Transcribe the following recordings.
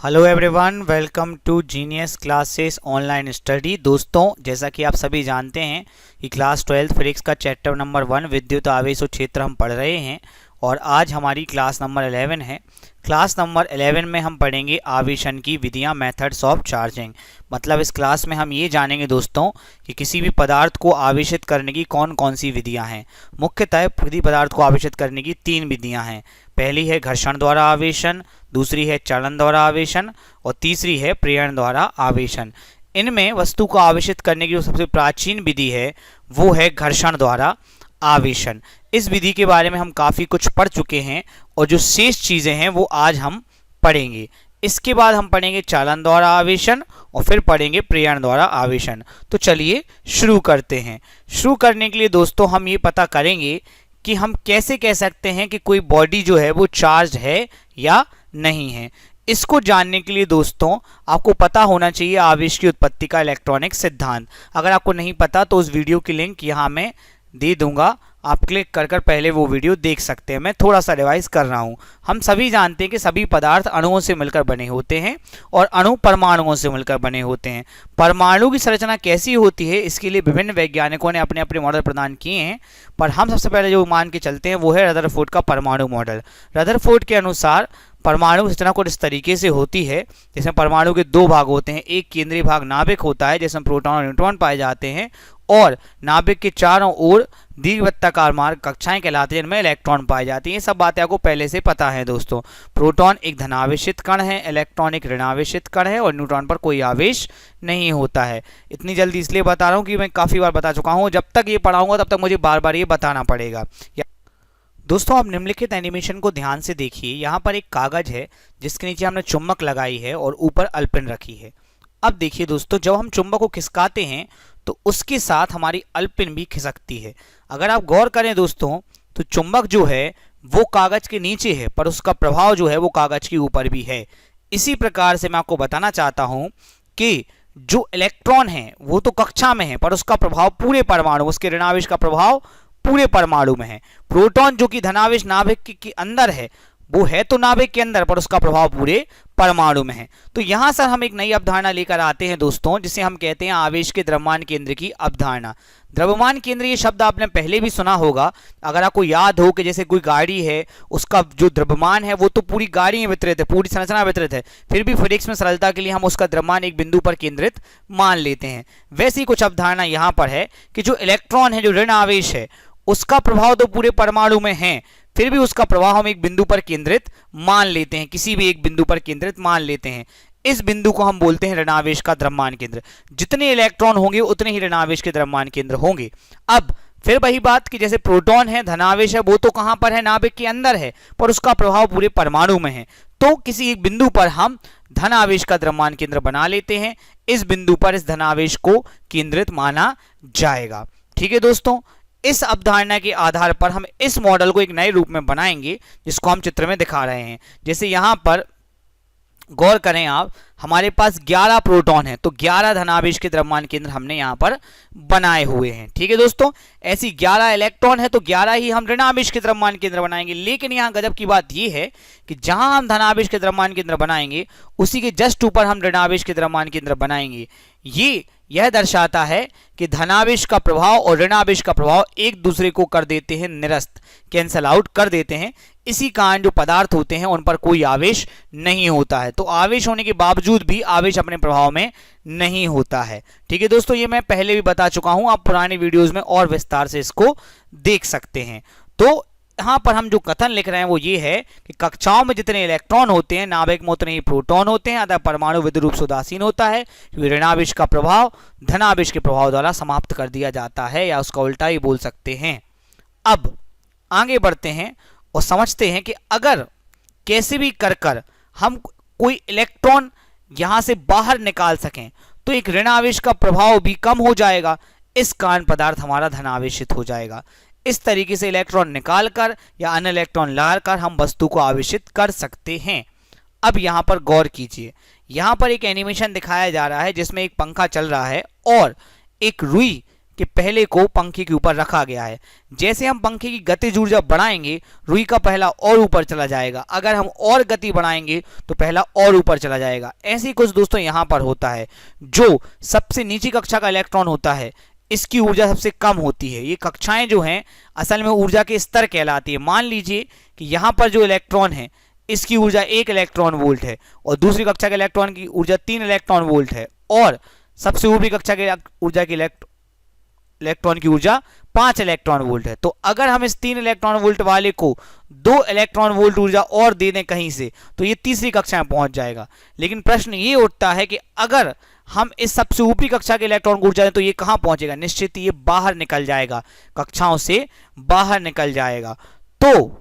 Hello everyone, welcome to genius classes online study. दोस्तों, जैसा कि आप सभी जानते हैं कि क्लास 12 फिजिक्स का चैप्टर नंबर 1 विद्युत आवेश और क्षेत्र हम पढ़ रहे हैं और आज हमारी क्लास नंबर 11 है। क्लास नंबर 11 में हम पढ़ेंगे आवेशन की विधियां, मेथड्स ऑफ चार्जिंग। मतलब इस क्लास में हम ये जानेंगे दोस्तों कि किसी भी पदार्थ को आवेशित करने की कौन कौन सी विधियां हैं। मुख्यतः किसी पदार्थ को आवेशित करने की 3 विधियां हैं। पहली है घर्षण द्वारा आवेशन, दूसरी है चालन द्वारा आवेशन और तीसरी है प्रेरण द्वारा आवेशन। इनमें वस्तु को आवेशित करने की जो सबसे प्राचीन विधि है वो है घर्षण द्वारा आवेशन। इस विधि के बारे में हम काफ़ी कुछ पढ़ चुके हैं और जो शेष चीज़ें हैं वो आज हम पढ़ेंगे। इसके बाद हम पढ़ेंगे चालन द्वारा आवेशन और फिर पढ़ेंगे प्रेरण द्वारा आवेशन। तो चलिए शुरू करते हैं। शुरू करने के लिए दोस्तों हम ये पता करेंगे कि हम कैसे कह सकते हैं कि कोई बॉडी जो है वो चार्ज है या नहीं है। इसको जानने के लिए दोस्तों आपको पता होना चाहिए आवेश की उत्पत्ति का इलेक्ट्रॉनिक सिद्धांत। अगर आपको नहीं पता तो उस वीडियो की लिंक यहाँ मैं दे दूंगा, आप क्लिक कर पहले वो वीडियो देख सकते हैं। मैं थोड़ा सा रिवाइज कर रहा हूँ। हम सभी जानते हैं कि सभी पदार्थ अणुओं से मिलकर बने होते हैं और अणु परमाणुओं से मिलकर बने होते हैं। परमाणु की संरचना कैसी होती है इसके लिए विभिन्न वैज्ञानिकों ने अपने अपने मॉडल प्रदान किए हैं, पर हम सबसे पहले जो मान के चलते हैं वो है रदरफोर्ड का परमाणु मॉडल। रदरफोर्ड के अनुसार परमाणु संरचना कुछ इस तरीके से होती है जिसमें परमाणु के 2 भाग होते हैं। एक केंद्रीय भाग नाभिक होता है जिसमें प्रोटॉन और न्यूट्रॉन पाए जाते हैं और नाभिक के चारों ओर दीर्घवृत्ताकार मार्ग कक्षाएं कहलाती हैं जिनमें इलेक्ट्रॉन पाए जाते हैं। ये सब बातें आपको पहले से पता है दोस्तों। प्रोटॉन एक धनावेशित कण है, इलेक्ट्रॉन एक ऋणावेशित कण है और न्यूट्रॉन पर कोई आवेश नहीं होता है। इतनी जल्दी इसलिए बता रहा हूँ कि मैं काफ़ी बार बता चुका हूँ। जब तक ये पढ़ाऊंगा तब तक मुझे बार बार ये बताना पड़ेगा। दोस्तों, आप निम्नलिखित एनिमेशन को ध्यान से देखिए। यहाँ पर एक कागज है जिसके नीचे हमने चुंबक लगाई है और ऊपर अल्पिन रखी है। अब देखिए दोस्तों, जब हम चुंबक को खिसकाते हैं तो उसके साथ हमारी अल्पिन भी खिसकती है। अगर आप गौर करें दोस्तों तो चुंबक जो है वो कागज के नीचे है पर उसका प्रभाव जो है वो कागज के ऊपर भी है। इसी प्रकार से मैं आपको बताना चाहता हूं कि जो इलेक्ट्रॉन है वो तो कक्षा में है पर उसका प्रभाव पूरे परमाणु, उसके ऋणावेश का प्रभाव पूरे परमाणु में है। प्रोटॉन जो कि धनावेश नाभिक के अंदर है वो है तो नाभिक के अंदर पर उसका प्रभाव पूरे परमाणु में है। तो यहां सर हम एक नई अवधारणा लेकर आते हैं दोस्तों जिसे हम कहते हैं आवेश के द्रव्यमान केंद्र की अवधारणा। द्रव्यमान केंद्र ये शब्द आपने पहले भी सुना होगा। अगर आपको याद हो कि जैसे कोई गाड़ी है उसका जो द्रव्यमान है वो तो पूरी गाड़ी में वितरित है, पूरी संरचना वितरित है, फिर भी फिजिक्स में सरलता के लिए हम उसका द्रव्यमान एक बिंदु पर केंद्रित मान लेते हैं। वैसी कुछ अवधारणा यहाँ पर है कि जो इलेक्ट्रॉन है, जो ऋण आवेश है, उसका प्रभाव तो पूरे परमाणु में है, फिर भी उसका प्रभाव हम एक बिंदु पर केंद्रित मान लेते हैं, किसी भी एक बिंदु पर केंद्रित मान लेते हैं। इस बिंदु को हम बोलते हैं ऋणावेश का द्रव्यमान केंद्र। जितने इलेक्ट्रॉन होंगे उतने ही ऋणावेश के द्रव्यमान केंद्र होंगे। अब फिर वही बात कि जैसे प्रोटॉन है, धनावेश है, वो तो कहां पर है, नाभिक के अंदर है, पर उसका प्रभाव पूरे परमाणु में है। तो किसी एक बिंदु पर हम धनावेश का द्रव्यमान केंद्र बना लेते हैं। इस बिंदु पर इस धनावेश को केंद्रित माना जाएगा। ठीक है दोस्तों, इस अवधारणा के आधार पर हम इस मॉडल को एक नए रूप में बनाएंगे जिसको हम चित्र में दिखा रहे हैं। जैसे यहां पर गौर करें आप, हमारे पास 11 प्रोटॉन है तो 11 धनावेश के द्रव्यमान केंद्र हमने यहां पर बनाए हुए हैं। ठीक है दोस्तों, ऐसी 11 इलेक्ट्रॉन है तो 11 ही हम ऋणावेश के द्रव्यमान केंद्र बनाएंगे। लेकिन यहां गजब की बात यह है कि जहां हम धनावेश के द्रव्यमान केंद्र बनाएंगे उसी के जस्ट ऊपर हम ऋणावेश के द्रव्यमान केंद्र बनाएंगे। यह दर्शाता है कि धनावेश का प्रभाव और ऋणावेश का प्रभाव एक दूसरे को कर देते हैं निरस्त, कैंसल आउट कर देते हैं। इसी कारण जो पदार्थ होते हैं उन पर कोई आवेश नहीं होता है। तो आवेश होने के बावजूद भी आवेश अपने प्रभाव में नहीं होता है। ठीक है दोस्तों, ये मैं पहले भी बता चुका हूं, आप पुराने वीडियोस में और विस्तार से इसको देख सकते हैं। तो यहां पर हम जो कथन लिख रहे हैं वो ये है कि कक्षाओं में जितने इलेक्ट्रॉन होते हैं नाभिक में उतने ही प्रोटॉन होते हैं, अतः परमाणु विद्युत रूप से उदासीन होता है क्योंकि ऋणावेश का प्रभाव धनावेश के प्रभाव द्वारा समाप्त कर दिया जाता है, या उसका उल्टा ही बोल सकते हैं। अब आगे बढ़ते हैं और समझते हैं कि अगर कैसे भी कर हम कोई इलेक्ट्रॉन यहां से बाहर निकाल सकें तो एक ऋणावेश का प्रभाव भी कम हो जाएगा। इस कारण पदार्थ हमारा धनावेशित हो जाएगा। इस तरीके से इलेक्ट्रॉन निकालकर या अन्य इलेक्ट्रॉन लगाकर हम वस्तु को आवेशित कर सकते हैं। अब यहां पर गौर कीजिए, यहां पर एक एनिमेशन दिखाया जा रहा है जिसमें एक पंखा चल रहा है और एक रुई कि पहले को पंखे के ऊपर रखा गया है। जैसे हम पंखे की गतिज ऊर्जा बढ़ाएंगे रुई का पहला और ऊपर चला जाएगा, अगर हम और गति बढ़ाएंगे तो पहला और ऊपर चला जाएगा। ऐसे ही कुछ दोस्तों यहाँ पर होता है। जो सबसे नीची कक्षा का इलेक्ट्रॉन होता है इसकी ऊर्जा सबसे कम होती है। ये कक्षाएं जो हैं असल में ऊर्जा के स्तर कहलाती है। मान लीजिए कि यहाँ पर जो इलेक्ट्रॉन है इसकी ऊर्जा 1 इलेक्ट्रॉन वोल्ट है और दूसरी कक्षा के इलेक्ट्रॉन की ऊर्जा 3 इलेक्ट्रॉन वोल्ट है और सबसे ऊपरी कक्षा के ऊर्जा की इलेक्ट्रॉन की ऊर्जा 5 इलेक्ट्रॉन वोल्ट है। तो अगर हम इस 3 इलेक्ट्रॉन वोल्ट वाले को 2 इलेक्ट्रॉन वोल्ट ऊर्जा और दे दें कहीं से तो ये तीसरी कक्षा में पहुंच जाएगा। लेकिन प्रश्न ये उठता है कि अगर हम इस सबसे ऊपरी कक्षा के इलेक्ट्रॉन को ऊर्जा दें तो ये कहां पहुंचेगा? निश्चित ये बाहर निकल जाएगा, कक्षाओं से बाहर निकल जाएगा। तो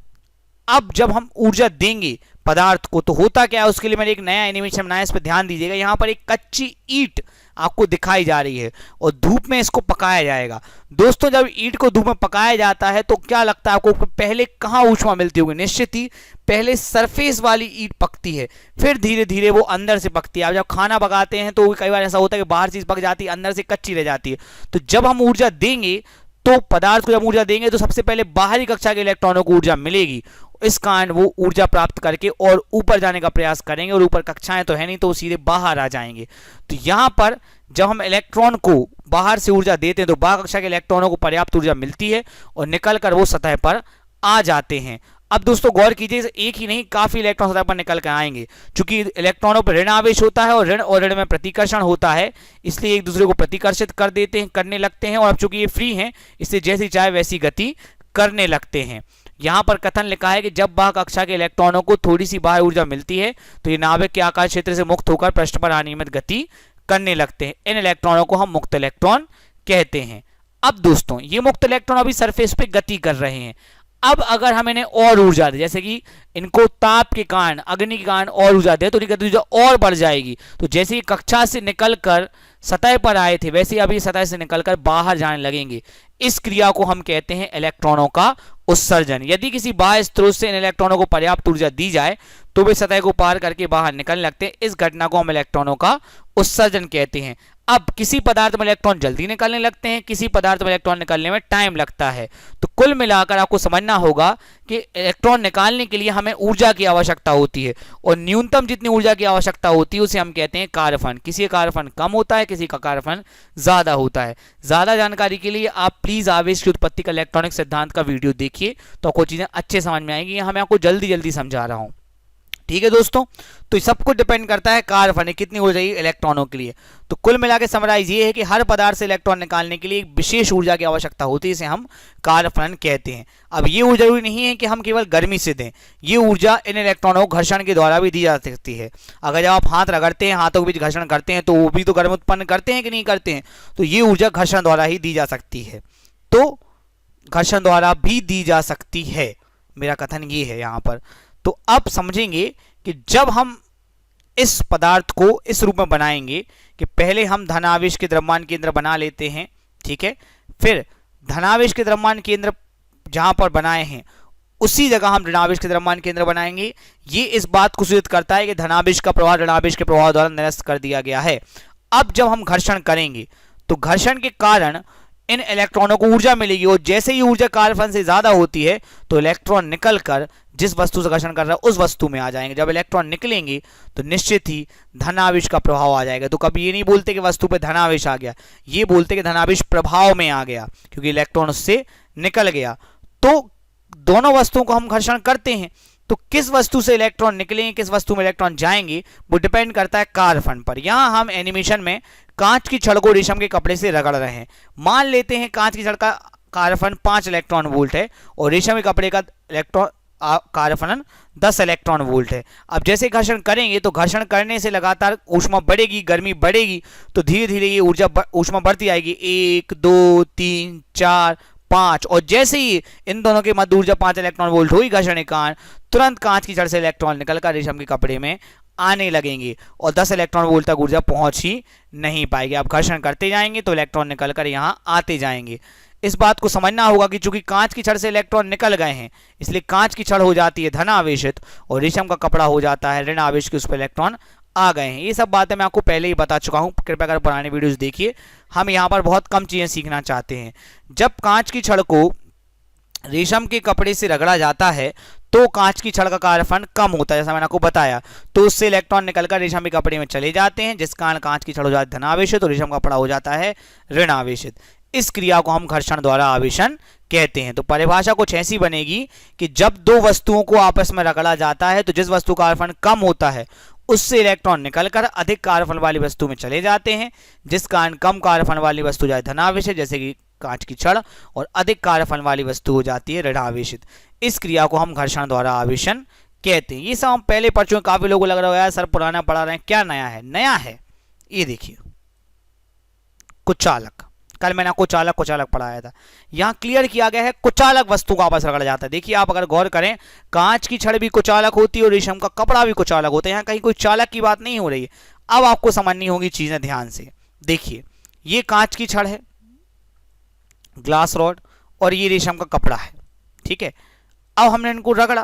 अब जब हम ऊर्जा देंगे पदार्थ को तो होता क्या है, उसके लिए मैंने एक नया एनिमेशन बनाया, इस पर ध्यान दीजिएगा। यहाँ पर एक कच्ची ईंट आपको दिखाई जा रही है और धूप में इसको पकाया जाएगा। दोस्तों जब ईंट को धूप में पकाया जाता है तो क्या लगता है आपको, पहले कहाँ ऊष्मा मिलती होगी? निश्चित ही पहले सरफेस वाली ईंट पकती है, फिर धीरे धीरे वो अंदर से पकती है। अब जब खाना पकाते हैं तो कई बार ऐसा होता है कि बाहर चीज पक जाती है, अंदर से कच्ची रह जाती है। तो जब हम ऊर्जा देंगे तो पदार्थ को जब ऊर्जा देंगे तो सबसे पहले बाहरी कक्षा के इलेक्ट्रॉनों को ऊर्जा मिलेगी। इस कारण वो ऊर्जा प्राप्त करके और ऊपर जाने का प्रयास करेंगे और ऊपर कक्षाएं तो है नहीं तो वो सीधे बाहर आ जाएंगे। तो यहाँ पर जब हम इलेक्ट्रॉन को बाहर से ऊर्जा देते हैं तो बाहर कक्षा के इलेक्ट्रॉनों को पर्याप्त ऊर्जा मिलती है और निकल कर वो सतह पर आ जाते हैं। अब दोस्तों गौर कीजिए, एक ही नहीं काफी इलेक्ट्रॉन सतह पर निकल कर आएंगे। चूंकि इलेक्ट्रॉनों पर ऋण आवेश होता है और ऋण में प्रतिकर्षण होता है, इसलिए एक दूसरे को प्रतिकर्षित कर देते हैं, करने लगते हैं। और अब चूंकि ये फ्री हैं इसलिए जैसी चाहे वैसी गति करने लगते हैं। यहाँ पर कथन लिखा है कि जब बाह्य कक्षा के इलेक्ट्रॉनों को थोड़ी सी बाह्य ऊर्जा मिलती है तो ये नाभिक के आकाश क्षेत्र से मुक्त होकर पृष्ठ पर अनियमित गति करने लगते हैं। इन इलेक्ट्रॉनों को हम मुक्त इलेक्ट्रॉन कहते हैं। अब दोस्तों ये मुक्त इलेक्ट्रॉन अभी सरफेस पे गति कर रहे हैं। अब अगर हम इन्हें और ऊर्जा दें, जैसे कि इनको ताप के कारण, अग्नि के कारण और ऊर्जा दे तो इनकी गति ऊर्जा और बढ़ जाएगी। तो जैसे ही कक्षा से निकलकर सतह पर आए थे वैसे अभी सतह से निकलकर बाहर जाने लगेंगे। इस क्रिया को हम कहते हैं इलेक्ट्रॉनों का उत्सर्जन। यदि किसी बाह्य स्रोत से इन इलेक्ट्रॉनों को पर्याप्त ऊर्जा दी जाए तो वे सतह को पार करके बाहर निकलने लगते हैं। इस घटना को हम इलेक्ट्रॉनों का उत्सर्जन कहते हैं। अब किसी पदार्थ में इलेक्ट्रॉन जल्दी निकलने लगते हैं, किसी पदार्थ में इलेक्ट्रॉन निकलने में टाइम लगता है। तो कुल मिलाकर आपको समझना होगा कि इलेक्ट्रॉन निकालने के लिए हमें ऊर्जा की आवश्यकता होती है और न्यूनतम जितनी ऊर्जा की आवश्यकता होती है उसे हम कहते हैं कार्यफल। किसी का कार्यफल कम होता है, किसी का कार्यफल ज्यादा होता है। ज्यादा जानकारी के लिए आप प्लीज आवेश की उत्पत्ति का इलेक्ट्रॉनिक सिद्धांत का वीडियो देखिए तो आपको चीजें अच्छे समझ में आएंगी। मैं आपको जल्दी समझा रहा हूं, ठीक है दोस्तों। तो सब कुछ डिपेंड करता है कार्यफल कितनी ऊर्जा चाहिए इलेक्ट्रॉनों के लिए। तो कुल मिलाकर समराइज ये है कि हर पदार्थ से इलेक्ट्रॉन निकालने के लिए एक विशेष ऊर्जा की आवश्यकता होती है, इसे हम कार्यफलन कहते हैं। अब ये ऊर्जा जरूरी नहीं है कि हम केवल गर्मी से दें, ये ऊर्जा इन इलेक्ट्रॉनों को घर्षण के द्वारा भी दी जा सकती है। अगर जब आप हाथ रगड़ते हैं, हाथों के बीच घर्षण करते हैं तो वो भी तो गर्मी उत्पन्न करते हैं कि नहीं करते हैं। तो ये ऊर्जा घर्षण द्वारा ही दी जा सकती है, तो घर्षण द्वारा भी दी जा सकती है, मेरा कथन ये है यहाँ पर। तो अब समझेंगे कि जब हम इस पदार्थ को इस रूप में बनाएंगे कि पहले हम धनावेश के द्रव्यमान केंद्र बना लेते हैं, ठीक है। फिर धनावेश के द्रव्यमान केंद्र जहां पर बनाए हैं उसी जगह हम ऋणावेश के द्रव्यमान केंद्र बनाएंगे। ये इस बात को सूचित करता है कि धनावेश का प्रभाव ऋणावेश के प्रभाव द्वारा निरस्त कर दिया गया है। अब जब हम घर्षण करेंगे तो घर्षण के कारण इन इलेक्ट्रॉनों को ऊर्जा मिलेगी और जैसे ही ऊर्जा कार्यफल से ज्यादा होती है तो इलेक्ट्रॉन निकलकर जिस वस्तु से घर्षण कर रहा है उस वस्तु में आ जाएंगे। जब इलेक्ट्रॉन निकलेंगे तो निश्चित ही धनावेश का प्रभाव आ जाएगा। तो कभी ये नहीं बोलते कि वस्तु पे धनावेश आ गया, ये बोलते कि धनावेश प्रभाव में आ गया क्योंकि इलेक्ट्रॉन उससे निकल गया। तो दोनों वस्तुओं को हम घर्षण करते हैं तो किस वस्तु से इलेक्ट्रॉन निकलेंगे, किस वस्तु में इलेक्ट्रॉन जाएंगे, वो डिपेंड करता है कार्यफल पर। यहां हम एनिमेशन में कांच की छड़ को रेशम के कपड़े से रगड़ रहे हैं। मान लेते हैं कांच की छड़ का कार्यफल 5 इलेक्ट्रॉन वोल्ट है और रेशम के कपड़े का इलेक्ट्रॉन कार्यफलन 10 इलेक्ट्रॉन वोल्ट है। अब जैसे घर्षण करेंगे तो घर्षण करने से लगातार ऊष्मा बढ़ेगी, गर्मी बढ़ेगी, तो धीरे धीरे ये ऊष्मा बढ़ती आएगी, 1 2 3 4 5। और जैसे ही इन दोनों के मध्य ऊर्जा 5 इलेक्ट्रॉन वोल्ट हुई घर्षण के कारण, तुरंत कांच की छड़ से इलेक्ट्रॉन निकलकर रेशम के कपड़े में आने लगेंगे और 10 इलेक्ट्रॉन वोल्ट तक ऊर्जा पहुंच ही नहीं पाएगी। आप घर्षण करते जाएंगे तो इलेक्ट्रॉन निकलकर यहां आते जाएंगे। इस बात को समझना होगा कि चूंकि कांच की छड़ से इलेक्ट्रॉन निकल गए हैं इसलिए कांच की छड़ हो जाती है धन आवेशित और रेशम का कपड़ा हो जाता है ऋण आवेश के, उस पर इलेक्ट्रॉन आ गए हैं। ये सब बातें मैं आपको पहले ही बता चुका हूं, कृपया कर पुराने वीडियोस देखिए। हम यहाँ पर बहुत कम चीजें सीखना चाहते हैं। जब कांच की छड़ को रेशम के कपड़े से रगड़ा जाता है तो कांच की छड़ का कार्यफल कम होता है, जैसा मैंने आपको बताया। तो उससे इलेक्ट्रॉन निकलकर रेशम के कपड़े में चले जाते हैं, जिस कारण कांच की छड़ हो जाती है धनावेशित और रेशम का कपड़ा हो जाता है ऋणावेशित। इस क्रिया को हम घर्षण द्वारा आवेशन कहते हैं। तो परिभाषा कुछ ऐसी बनेगी कि जब दो वस्तुओं को आपस में रगड़ा जाता है तो जिस वस्तु का कार्यफल कम होता है उससे इलेक्ट्रॉन निकलकर अधिक कार्यफल वाली वस्तु में चले जाते हैं, जिस कारण कम कार्यफल वाली वस्तु जाए धनावेशित जैसे कि कांच की छड़, और अधिक कार्यफल वाली वस्तु हो जाती है ऋणावेशित। इस क्रिया को हम घर्षण द्वारा आवेशन कहते हैं। ये सब हम पहले पढ़ चुके हैं। काफी लोगों को लग रहा है सर पुराना पढ़ा रहे हैं, क्या नया है? नया है, ये देखिए कुचालक। कल मैंने कुचालक पढ़ाया था। यहाँ क्लियर किया गया है कुचालक वस्तु का आपस रगड़ जाता है। देखिए आप अगर गौर करें, कांच की छड़ भी कुचालक होती है और रेशम का कपड़ा भी कुचालक होता है। यहाँ कहीं कोई चालक की बात नहीं हो रही है। अब आपको समझनी होगी चीजें ध्यान से। देखिए ये कांच की छड़ है, ग्लास रॉड, और ये रेशम का कपड़ा है, ठीक है। अब हमने इनको रगड़ा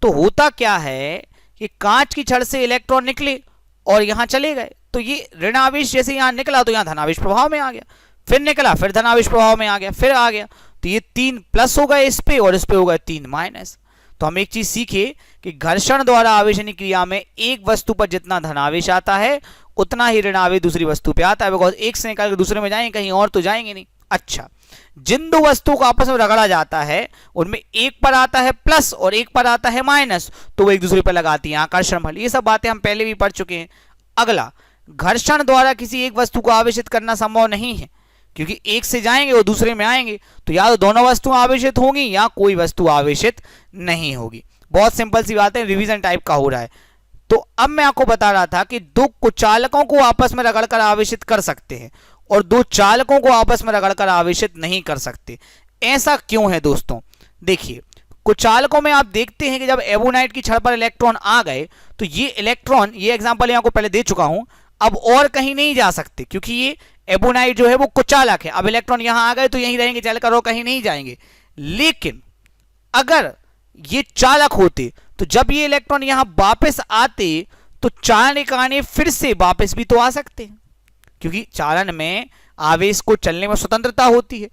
तो होता क्या है कि कांच की छड़ से इलेक्ट्रॉन निकले और यहां चले गए, तो ये ऋणावेश जैसे यहां निकला तो यहां धनावेश प्रभाव में आ गया, फिर निकला फिर धनावेश प्रभाव में आ गया, फिर आ गया, तो ये 3 प्लस हो गए इस पे और इस पे हो गए 3 माइनस। तो हम एक चीज सीखे कि घर्षण द्वारा आवेशनी क्रिया में एक वस्तु पर जितना धनावेश आता है उतना ही ऋणावेश दूसरी वस्तु पे आता है, बिकॉज एक से निकाल के दूसरे में जाएंगे, कहीं और तो जाएंगे नहीं। अच्छा, जिन दो वस्तुओं को आपस में रगड़ा जाता है उनमें एक पर आता है प्लस और एक पर आता है माइनस, तो वो एक दूसरे पर लगाती है आकर्षण बल। ये सब बातें हम पहले भी पढ़ चुके हैं। अगला, घर्षण द्वारा किसी एक वस्तु को आवेशित करना संभव नहीं है, क्योंकि एक से जाएंगे और दूसरे में आएंगे, तो या तो दोनों वस्तुएं आवेशित होंगी या कोई वस्तु आवेशित नहीं होगी। बहुत सिंपल सी बात है, रिवीजन टाइप का हो रहा है। तो अब मैं आपको बता रहा था कि दो कुचालकों को आपस में रगड़कर आवेशित कर सकते हैं और दो चालकों को आपस में रगड़कर आवेशित नहीं कर सकते। ऐसा क्यों है दोस्तों? देखिए कुचालकों में आप देखते हैं कि जब एबोनाइट की छड़ पर इलेक्ट्रॉन आ गए तो ये इलेक्ट्रॉन, ये एग्जांपल यहाँ को पहले दे चुका हूं, अब और कहीं नहीं जा सकते, क्योंकि ये एबोनाइट जो है वो कुचालक है। अब इलेक्ट्रॉन यहां आ गए तो यहीं रहेंगे, चालक और कहीं नहीं जाएंगे। लेकिन अगर ये चालक होते तो जब ये इलेक्ट्रॉन यहां वापस आते तो चालक आने फिर से वापस भी तो आ सकते हैं, क्योंकि चालन में आवेश को चलने में स्वतंत्रता होती है।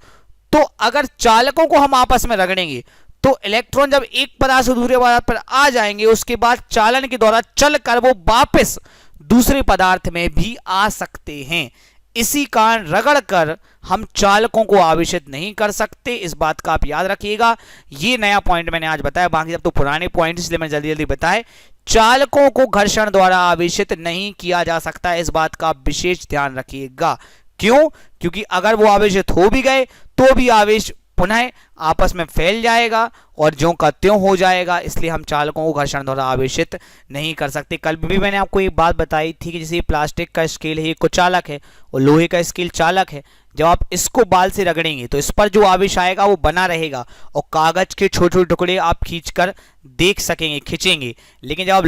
तो अगर चालकों को हम आपस में रगड़ेंगे तो इलेक्ट्रॉन जब एक पदार्थ से दूसरे पदार्थ पर आ जाएंगे उसके बाद चालन के द्वारा चलकर वो वापस दूसरे पदार्थ में भी आ सकते हैं। इसी कारण रगड़कर हम चालकों को आवेशित नहीं कर सकते। इस बात का आप याद रखिएगा। ये नया पॉइंट मैंने आज बताया, बाकी सब तो पुराने पॉइंट, इसलिए मैंने जल्दी जल्दी बताए। चालकों को घर्षण द्वारा आवेशित नहीं किया जा सकता, इस बात का आप विशेष ध्यान रखिएगा। क्यों? क्योंकि अगर वो आवेशित हो भी गए तो भी आवेश पुनः आपस में फैल जाएगा और ज्यों का त्यों हो जाएगा, इसलिए हम चालकों को घर्षण द्वारा आवेशित नहीं कर सकते। कल भी मैंने आपको एक बात बताई थी कि जैसे प्लास्टिक का स्केल है ये कुचालक है और लोहे का स्केल चालक है। जब आप इसको बाल से रगड़ेंगे तो इस पर जो आवेश आएगा वो बना रहेगा और कागज के छोटे छोटे टुकड़े आप खींचकर देख सकेंगे, खींचेंगे। लेकिन जब आप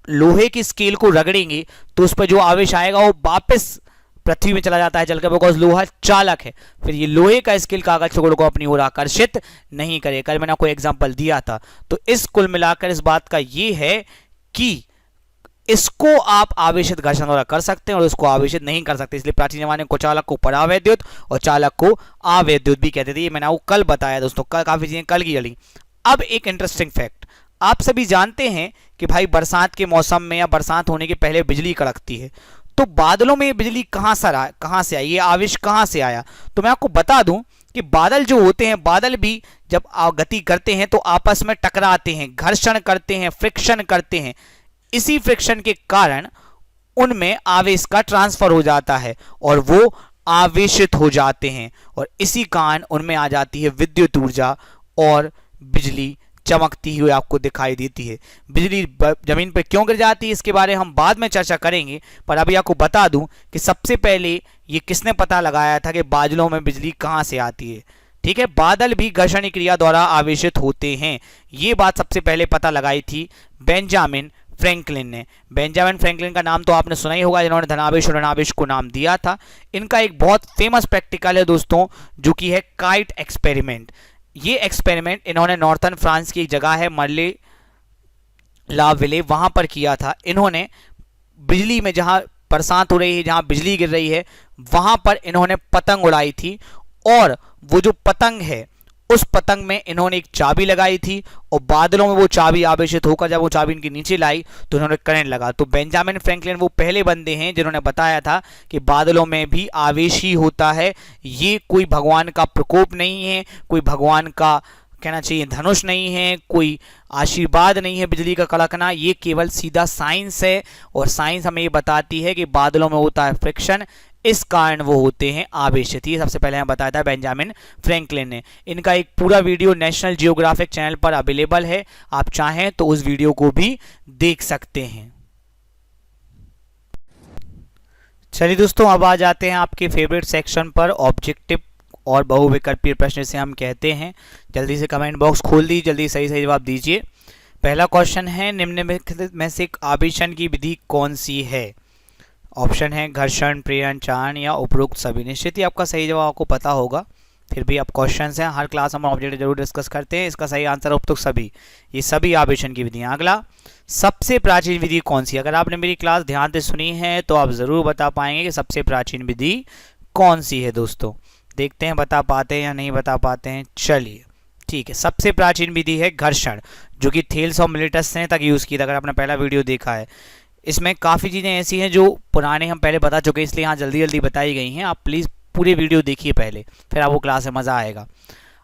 लोहे के स्केल को रगड़ेंगे तो उस पर जो आवेश आएगा वो वापस पृथ्वी में चला जाता है चलकर, बिकॉज लोहा चालक है। फिर ये लोहे का स्केल कागज टुकड़ों को अपनी ओर आकर्षित नहीं करेगा। कल मैंने आपको एग्जांपल दिया था। तो इस कुल मिलाकर इस बात का ये है कि इसको आप आवेशित घर्षण द्वारा कर सकते हैं और इसको आवेशित नहीं कर सकते। इसलिए प्राचीन जमाने में कुचालक को परावैद्युत और चालक को अवैद्युत भी कहते थे। ये मैंने आपको कल बताया दोस्तों, कल काफी चीजें कल की जली। अब एक इंटरेस्टिंग फैक्ट, आप सभी जानते हैं कि भाई बरसात के मौसम में या बरसात होने के पहले बिजली कड़कती है, तो बादलों में बिजली कहां से आई, ये आवेश कहां से आया? तो मैं आपको बता दूं कि बादल जो होते हैं, बादल भी जब गति करते हैं तो आपस में टकराते हैं, घर्षण करते हैं, फ्रिक्शन करते हैं। इसी फ्रिक्शन के कारण उनमें आवेश का ट्रांसफर हो जाता है और वो आवेशित हो जाते हैं और इसी कारण उनमें आ जाती है विद्युत ऊर्जा और बिजली चमकती हुई आपको दिखाई देती है। बिजली जमीन पर क्यों गिर जाती है इसके बारे में हम बाद में चर्चा करेंगे, पर अभी आपको बता दूं कि सबसे पहले ये किसने पता लगाया था कि बादलों में बिजली कहां से आती है। ठीक है, बादल भी घर्षण क्रिया द्वारा आवेशित होते हैं। ये बात सबसे पहले पता लगाई थी बेंजामिन फ्रैंकलिन ने। बेंजामिन फ्रैंकलिन का नाम तो आपने सुना ही होगा, जिन्होंने धनावेश और ऋणावेश को नाम दिया था। इनका एक बहुत फेमस प्रैक्टिकल है दोस्तों, जो कि है काइट एक्सपेरिमेंट। ये एक्सपेरिमेंट इन्होंने नॉर्थर्न फ्रांस की एक जगह है मर्ले लाभ विलेय वहां पर किया था। इन्होंने बिजली में जहां बरसात हो रही है, जहां बिजली गिर रही है, वहां पर इन्होंने पतंग उड़ाई थी और वो जो पतंग है उस पतंग में इन्होंने एक चाबी लगाई थी और बादलों में वो चाबी आवेशित होकर जब वो चाबी इनके नीचे लाई तो इन्होंने करंट लगा। तो बेंजामिन फ्रैंकलिन वो पहले बंदे हैं जिन्होंने बताया था कि बादलों में भी आवेश ही होता है, ये कोई भगवान का प्रकोप नहीं है, कोई भगवान का कहना चाहिए धनुष नहीं है, कोई आशीर्वाद नहीं है बिजली का कड़कना, ये केवल सीधा साइंस है। और साइंस हमें ये बताती है कि बादलों में होता है फ्रिक्शन, इस कारण वो होते हैं आवेशित। ये सबसे पहले हमें बताया था बेंजामिन फ्रैंकलिन ने। इनका एक पूरा वीडियो नेशनल जियोग्राफिक चैनल पर अवेलेबल है, आप चाहें तो उस वीडियो को भी देख सकते हैं। चलिए दोस्तों, अब आ जाते हैं आपके फेवरेट सेक्शन पर, ऑब्जेक्टिव और बहुविकल्पीय प्रश्न जिसे हम कहते हैं। जल्दी से कमेंट बॉक्स खोल दीजिए, जल्दी सही सही जवाब दीजिए। पहला क्वेश्चन है, निम्नलिखित में से आवेशन की विधि कौन सी है? ऑप्शन है घर्षण, प्रेरण, चालन या उपरोक्त सभी। निश्चित ही आपका सही जवाब आपको पता होगा, फिर भी अब क्वेश्चन हैं, हर क्लास हम ऑब्जेक्ट जरूर डिस्कस करते हैं। इसका सही आंसर उपरोक्त सभी, ये सभी आवेशन की विधियां। अगला, सबसे प्राचीन विधि कौन सी? अगर आपने मेरी क्लास ध्यान से सुनी है तो आप जरूर बता पाएंगे कि सबसे प्राचीन विधि कौन सी है। दोस्तों देखते हैं बता पाते हैं या नहीं बता पाते हैं। चलिए ठीक है, सबसे प्राचीन विधि है घर्षण, जो कि थेल्स और मिलिटस ने तक यूज़ की था। अगर आपने पहला वीडियो देखा है, इसमें काफ़ी चीज़ें ऐसी हैं जो पुराने हम पहले बता चुके हैं, इसलिए यहाँ जल्दी जल्दी बताई गई हैं। आप प्लीज़ पूरे वीडियो देखिए पहले, फिर आपको क्लास में मज़ा आएगा।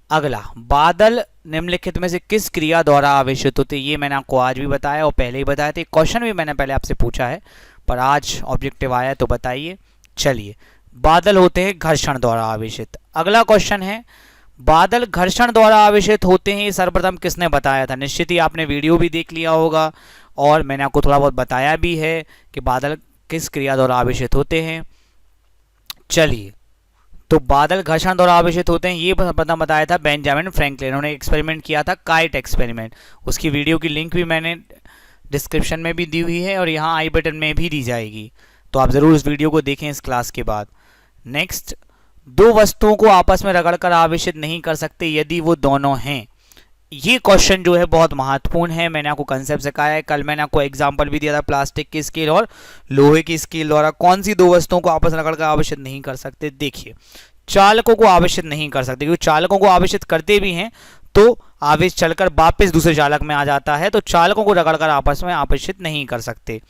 अगला, बादल निम्नलिखित में से किस क्रिया द्वारा आवेशित होते? ये मैंने आपको आज भी बताया और पहले ही बताया था। क्वेश्चन भी मैंने पहले आपसे पूछा है, पर आज ऑब्जेक्टिव आया तो बताइए। चलिए, बादल होते हैं घर्षण द्वारा आवेशित। अगला क्वेश्चन है, बादल घर्षण द्वारा आवेशित होते हैं, ये सर्वप्रथम किसने बताया था? निश्चित ही आपने वीडियो भी देख लिया होगा और मैंने आपको थोड़ा बहुत बताया भी है कि बादल किस क्रिया द्वारा आवेशित होते हैं। चलिए, तो बादल घर्षण द्वारा आवेशित होते हैं, ये सर्वप्रथम बताया था बेंजामिन फ्रैंकलिन। उन्होंने एक्सपेरिमेंट किया था, काइट एक्सपेरिमेंट। उसकी वीडियो की लिंक भी मैंने डिस्क्रिप्शन में भी दी हुई है और यहाँ आई बटन में भी दी जाएगी, तो आप ज़रूर उस वीडियो को देखें इस क्लास के बाद। नेक्स्ट, दो वस्तुओं को आपस में रगड़कर आवेशित नहीं कर सकते यदि वो दोनों हैं। ये क्वेश्चन जो है बहुत महत्वपूर्ण है। मैंने आपको कंसेप्ट सिखाया है, कल मैंने आपको एग्जांपल भी दिया था प्लास्टिक की स्केल और लोहे की स्केल द्वारा। कौन सी दो वस्तुओं को आपस में रगड़कर आवेशित नहीं कर सकते? देखिए, चालकों को आवेशित नहीं कर सकते, क्योंकि चालकों को आवेशित करते भी हैं तो आवेश चलकर वापस दूसरे चालक में आ जाता है, तो चालकों को रगड़कर आपस में आवेशित नहीं कर सकते।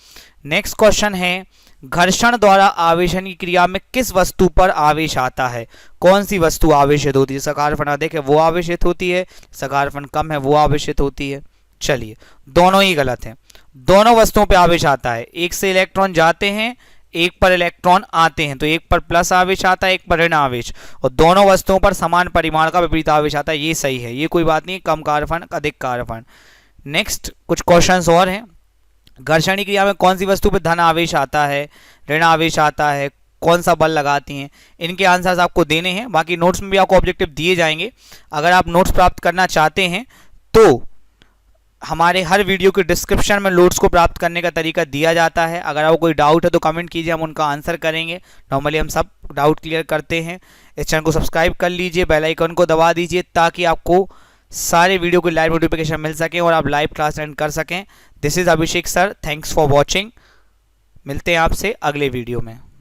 नेक्स्ट क्वेश्चन है, घर्षण द्वारा आवेशन की क्रिया में किस वस्तु पर आवेश आता है? कौन सी वस्तु आवेशित होती है? सकारफन अधिक है वो आवेशित होती है, सकारफन कम है वो आवेशित होती है। चलिए, दोनों ही गलत हैं, दोनों वस्तुओं पर आवेश आता है। एक से इलेक्ट्रॉन जाते हैं, एक पर इलेक्ट्रॉन आते हैं, तो एक पर प्लस आवेश आता है, एक पर ऋण आवेश, और दोनों वस्तुओं पर समान परिमाण का विपरीत आवेश आता है। ये सही है, ये कोई बात नहीं, कम कारफन अधिक कारफन। नेक्स्ट कुछ क्वेश्चंस और हैं, घर्षण की क्रिया में कौन सी वस्तु पर धन आवेश आता है, ऋण आवेश आता है, कौन सा बल लगाती हैं? इनके आंसर्स आपको देने हैं, बाकी नोट्स में भी आपको ऑब्जेक्टिव दिए जाएंगे। अगर आप नोट्स प्राप्त करना चाहते हैं तो हमारे हर वीडियो के डिस्क्रिप्शन में नोट्स को प्राप्त करने का तरीका दिया जाता है। अगर आपको कोई डाउट है तो कमेंट कीजिए, हम उनका आंसर करेंगे। नॉर्मली हम सब डाउट क्लियर करते हैं। इस चैनल को सब्सक्राइब कर लीजिए, बेल आइकन को दबा दीजिए ताकि आपको सारे वीडियो की लाइव नोटिफिकेशन मिल सके और आप लाइव क्लास अटेंड कर सकें। This is Abhishek sir, thanks for watching. मिलते हैं आपसे अगले वीडियो में।